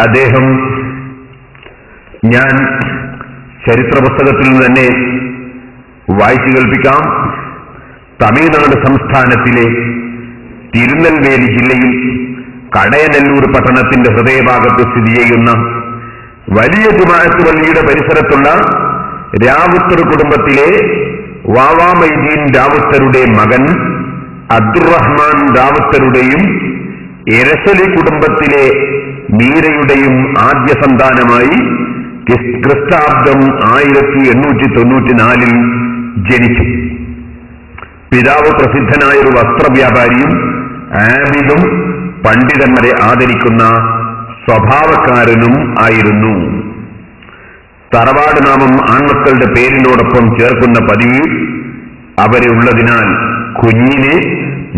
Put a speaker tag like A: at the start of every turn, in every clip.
A: അദ്ദേഹം ഞാൻ ചരിത്ര പുസ്തകത്തിൽ നിന്ന് തന്നെ വായിച്ചു കേൾപ്പിക്കാം. തമിഴ്നാട് സംസ്ഥാനത്തിലെ തിരുനെൽവേലി ജില്ലയിൽ കടയനല്ലൂർ പട്ടണത്തിന്റെ ഹൃദയഭാഗത്ത് സ്ഥിതി ചെയ്യുന്ന വലിയ ജുമാഅത്ത് പള്ളിയുടെ പരിസരത്തുള്ള രാവുത്തർ കുടുംബത്തിലെ വാവാമൈദീൻ രാവുത്തരുടെ മകൻ അബ്ദുറഹ്മാൻ രാവുത്തരുടെയും എരസലി കുടുംബത്തിലെ മീരയുടെയും ആദ്യ സന്താനമായി ക്രിസ്താബ്ദം 1894 ജനിച്ചു. പിതാവ് പ്രസിദ്ധനായ ഒരു വസ്ത്രവ്യാപാരിയും ആബിദും പണ്ഡിതന്മാരെ ആദരിക്കുന്ന സ്വഭാവക്കാരനും ആയിരുന്നു. തറവാട് നാമം ആൺമക്കളുടെ പേരിനോടൊപ്പം ചേർക്കുന്ന പതിവ് അവരെ ഉള്ളതിനാൽ കുഞ്ഞിനെ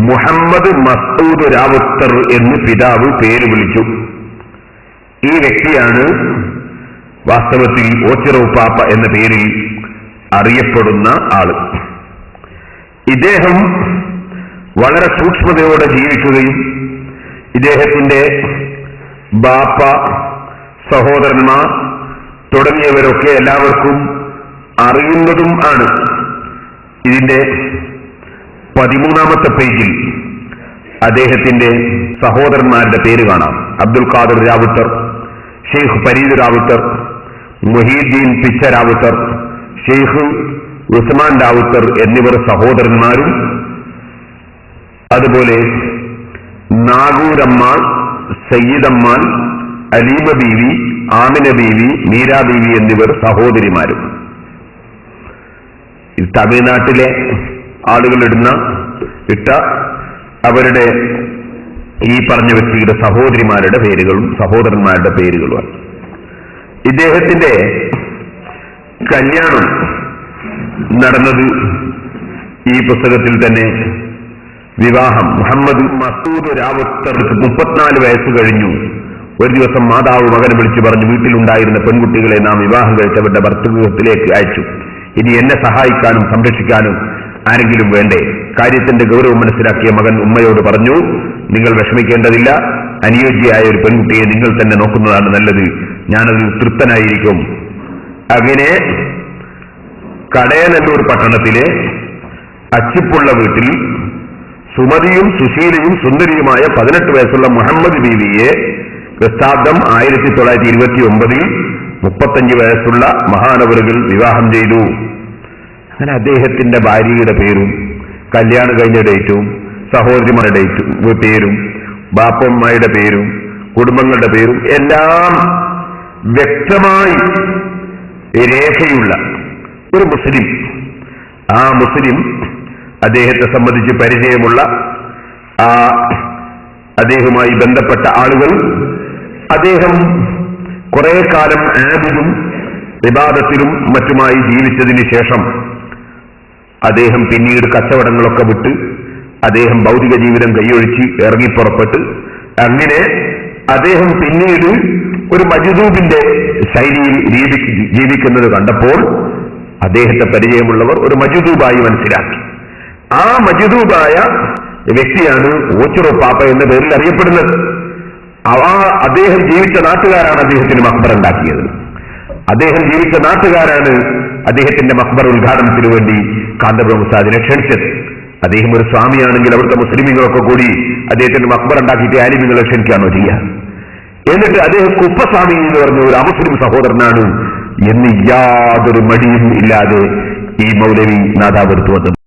A: മുഹമ്മദ് മസ്ഊദ് രാവുത്തർ എന്ന് പിതാവ് പേര് വിളിച്ചു. ഈ വ്യക്തിയാണ് വാസ്തവത്തിൽ ഓച്ചിറോപ്പാപ്പ എന്ന പേരിൽ അറിയപ്പെടുന്ന ആള്. ഇദ്ദേഹം വളരെ സൂക്ഷ്മതയോടെ ജീവിക്കുകയും ഇദ്ദേഹത്തിന്റെ ബാപ്പ, സഹോദരന്മാർ തുടങ്ങിയവരൊക്കെ എല്ലാവർക്കും അറിയുന്നതും ആണ്. ഇതിന്റെ 13ാമത്തെ പേജിൽ അദ്ദേഹത്തിന്റെ സഹോദരന്മാരുടെ പേര് കാണാം. അബ്ദുൽ ഖാദർ രാവുത്തർ, ഷെയ്ഖ് ഫരീദ് രാവുത്തർ, മുഹീദ്ദീൻ പിച്ച രാവുത്തർ, ഷെയ്ഖ് ഉസ്മാൻ രാവുത്തർ എന്നിവർ സഹോദരന്മാരും അതുപോലെ നാഗൂരമ്മാൾ, സയ്യിദമ്മാൾ, അലീമ ബീവി, ആമിന ബീവി, മീരാ ബീവി എന്നിവർ സഹോദരിമാരും. തമിഴ്നാട്ടിലെ ആളുകൾ ഇട്ട അവരുടെ ഈ പറഞ്ഞ വ്യക്തിയുടെ സഹോദരിമാരുടെ പേരുകളും സഹോദരന്മാരുടെ പേരുകളുമാണ്. ഇദ്ദേഹത്തിന്റെ കല്യാണം നടന്നത് ഈ പുസ്തകത്തിൽ തന്നെ വിവാഹം മുഹമ്മദ് മസൂദ് രാവുത്തർക്ക് 34 വയസ്സ് കഴിഞ്ഞു. ഒരു ദിവസം മാതാവ് മകനെ വിളിച്ചു പറഞ്ഞു, വീട്ടിലുണ്ടായിരുന്ന പെൺകുട്ടികളെ നാം വിവാഹം കഴിച്ചവരുടെ ഭർത്തൃഗൃഹത്തിലേക്ക് അയച്ചു. ഇനി എന്നെ സഹായിക്കാനും സംരക്ഷിക്കാനും ആരെങ്കിലും വേണ്ടേ? കാര്യത്തിന്റെ ഗൗരവം മനസ്സിലാക്കിയ മകൻ ഉമ്മയോട് പറഞ്ഞു, നിങ്ങൾ വിഷമിക്കേണ്ടതില്ല, അനുയോജ്യയായ ഒരു പെൺകുട്ടിയെ നിങ്ങൾ തന്നെ നോക്കുന്നതാണ് നല്ലത്, ഞാനതിൽ തൃപ്തനായിരിക്കും. അങ്ങനെ കടയനല്ലൂർ പട്ടണത്തിലെ അച്ചിപ്പുള്ള വീട്ടിൽ സുമതിയും സുശീലയും സുന്ദരിയുമായ 18 വയസ്സുള്ള മുഹമ്മദ് ബീവിയെ ക്രിസ്താബ്ദം 1929 35 വയസ്സുള്ള മഹാനവറുകൾ വിവാഹം ചെയ്തു. അങ്ങനെ അദ്ദേഹത്തിന്റെ ഭാര്യയുടെ പേരും കല്യാണം കഴിഞ്ഞ ഡേറ്റും സഹോദരിമാരുടെ പേരും ബാപ്പമ്മയുടെ പേരും കുടുംബങ്ങളുടെ പേരും എല്ലാം വ്യക്തമായി രേഖയുള്ള ഒരു മുസ്ലിം, ആ മുസ്ലിം അദ്ദേഹത്തെ സംബന്ധിച്ച് പരിചയമുള്ള അദ്ദേഹവുമായി ബന്ധപ്പെട്ട ആളുകൾ അദ്ദേഹം കുറെ കാലം ആബിദും ഇബാദത്തിലും മറ്റുമായി ജീവിച്ചതിന് ശേഷം അദ്ദേഹം പിന്നീട് കച്ചവടങ്ങളൊക്കെ വിട്ട് അദ്ദേഹം ഭൗതിക ജീവിതം കൈയൊഴിച്ച് ഇറങ്ങിപ്പുറപ്പെട്ട് അങ്ങനെ അദ്ദേഹം പിന്നീട് ഒരു മജ്ദൂബിന്റെ ശൈലിയിൽ ജീവിക്കുന്നത് കണ്ടപ്പോൾ അദ്ദേഹത്തെ പരിചയമുള്ളവർ ഒരു മജ്ദൂബായി മനസ്സിലാക്കി. ആ മജ്ദൂബായ വ്യക്തിയാണ് ഓച്ചിറോപ്പാപ്പ എന്ന പേരിൽ അറിയപ്പെടുന്നത്. അദ്ദേഹം ജീവിച്ച നാട്ടുകാരാണ് അദ്ദേഹത്തിന് മഖ്ബർ ഉണ്ടാക്കിയത്. അദ്ദേഹം ജീവിച്ച നാട്ടുകാരാണ് അദ്ദേഹത്തിന്റെ മഖ്ബർ ഉദ്ഘാടനത്തിന് വേണ്ടി കാന്തപുരം ഉസ്താദിനെ ക്ഷണിച്ചത്. അദ്ദേഹം ഒരു സ്വാമിയാണെങ്കിൽ അവിടുത്തെ മുസ്ലിമീങ്ങളൊക്കെ കൂടി അദ്ദേഹത്തിന്റെ മഖ്ബർ ഉണ്ടാക്കിയിട്ട് ആലിമീങ്ങളെ ക്ഷണിക്കുകയാണോ ചെയ്യുക? എന്നിട്ട് അദ്ദേഹം കുപ്പസ്വാമി എന്ന് പറഞ്ഞ ഒരു അമുസ്ലിം സഹോദരനാണ് എന്ന് യാതൊരു മടിയും ഇല്ലാതെ ഈ മൗലവി നാദാവെടുത്തു വന്നത്.